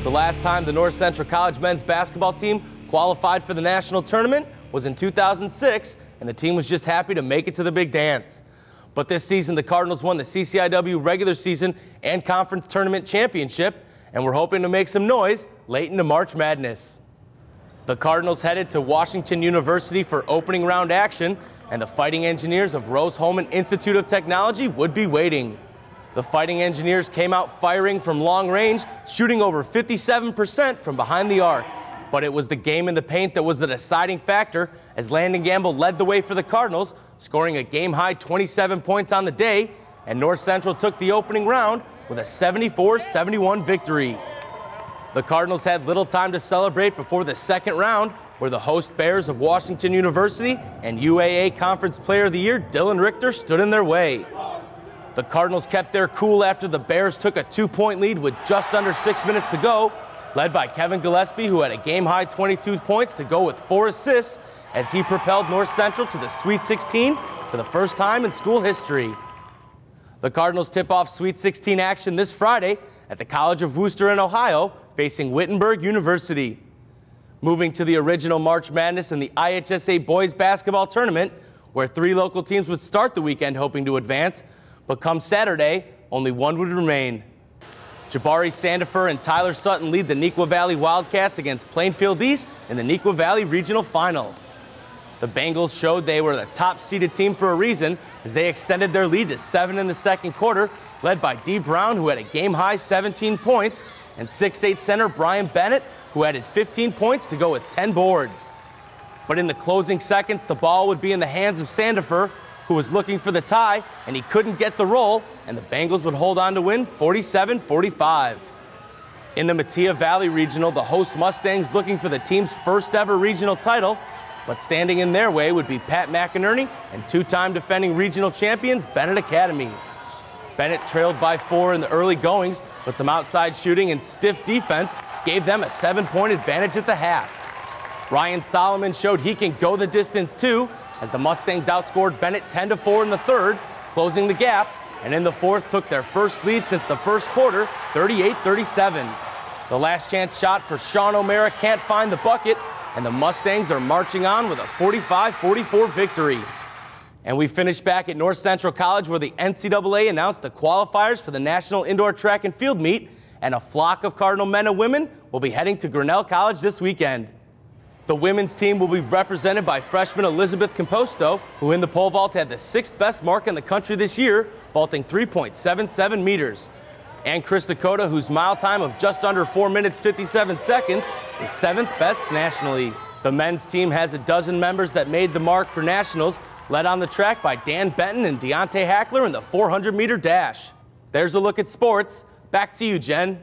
The last time the North Central College men's basketball team qualified for the national tournament was in 2006, and the team was just happy to make it to the big dance. But this season, the Cardinals won the CCIW regular season and conference tournament championship, and we're hoping to make some noise late into March Madness. The Cardinals headed to Washington University for opening round action, and the Fighting Engineers of Rose-Hulman Institute of Technology would be waiting. The Fighting Engineers came out firing from long range, shooting over 57% from behind the arc. But it was the game in the paint that was the deciding factor, as Landon Gamble led the way for the Cardinals, scoring a game-high 27 points on the day, and North Central took the opening round with a 74-71 victory. The Cardinals had little time to celebrate before the second round, where the host Bears of Washington University and UAA Conference Player of the Year Dylan Richter stood in their way. The Cardinals kept their cool after the Bears took a 2-point lead with just under 6 minutes to go, led by Kevin Gillespie, who had a game-high 22 points to go with 4 assists as he propelled North Central to the Sweet 16 for the first time in school history. The Cardinals tip off Sweet 16 action this Friday at the College of Wooster in Ohio, facing Wittenberg University. Moving to the original March Madness in the IHSA Boys Basketball Tournament, where 3 local teams would start the weekend hoping to advance, but come Saturday, only one would remain. Jabari Sandifer and Tyler Sutton lead the Neuqua Valley Wildcats against Plainfield East in the Neuqua Valley Regional Final. The Bengals showed they were the top-seeded team for a reason, as they extended their lead to 7 in the second quarter, led by Dee Brown, who had a game-high 17 points, and 6'8" center Brian Bennett, who added 15 points to go with 10 boards. But in the closing seconds, the ball would be in the hands of Sandifer, who was looking for the tie, and he couldn't get the roll, and the Bengals would hold on to win 47-45. In the Metea Valley Regional, the host Mustangs looking for the team's first ever regional title, but standing in their way would be Pat McInerney and 2-time defending regional champions Bennett Academy. Bennett trailed by 4 in the early goings, but some outside shooting and stiff defense gave them a 7-point advantage at the half. Ryan Solomon showed he can go the distance too, as the Mustangs outscored Bennett 10-4 in the third, closing the gap, and in the fourth took their first lead since the first quarter, 38-37. The last chance shot for Sean O'Mara can't find the bucket, and the Mustangs are marching on with a 45-44 victory. And we finish back at North Central College, where the NCAA announced the qualifiers for the National Indoor Track and Field Meet, and a flock of Cardinal men and women will be heading to Grinnell College this weekend. The women's team will be represented by freshman Elizabeth Composto, who in the pole vault had the 6th best mark in the country this year, vaulting 3.77 meters. And Chris Dakota, whose mile time of just under 4 minutes 57 seconds is 7th best nationally. The men's team has a dozen members that made the mark for nationals, led on the track by Dan Benton and Deontay Hackler in the 400-meter dash. There's a look at sports. Back to you, Jen.